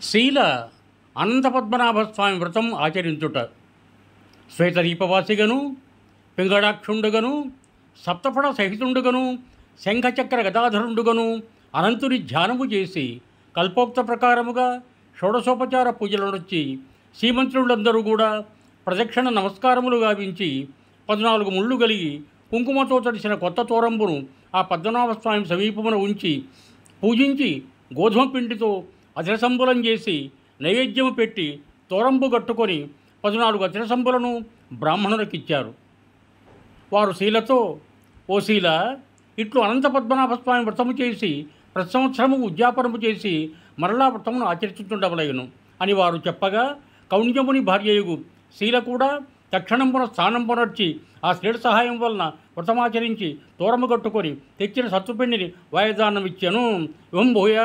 శీల అనంతపద్మనాభస్వామి వ్రతం ఆచరించుట. శ్వేతదీపవాసిగను, పింగళాక్షుండుగను, సప్తఫణ సహితుండుగను, శంఖచక్ర గదాధరుండుగను అనంతుని ధ్యానము చేసి కల్పోక్త ప్రకారముగా షోడశోపచార పూజలనొచ్చి శ్రీమంత్రులందరూ కూడా ప్రదక్షిణ నమస్కారములు గావించి 14 ముళ్ళు కలిగి కుంకుమతో తడిసిన కొత్త తోరంబును ఆ పద్మనాభస్వామి సమీపమున ఉంచి పూజించి గోధుమ పిండితో అతిరసంబులం చేసి నైవేద్యము పెట్టి తోరంబు కట్టుకొని 14 అతిరసంబులను బ్రాహ్మణులకిచ్చారు. వారు శీలతో, ఓ శీల, ఇట్లు అనంత పద్మనాభస్వామి వ్రతము చేసి ప్రతి సంవత్సరము ఉద్యాపనము చేసి మరలా వ్రతమును ఆచరించుతుండవలయను అని వారు చెప్పగా, కౌండ్యముని భార్యయగు శీల కూడా తక్షణంపున స్థానం పునర్చి ఆ శ్రేష్ఠ సహాయం వలన వ్రతమాచరించి తోరము కట్టుకొని తెచ్చిన సత్తుపిండిని వాయుదానమిచ్చెను. ఓం భూయా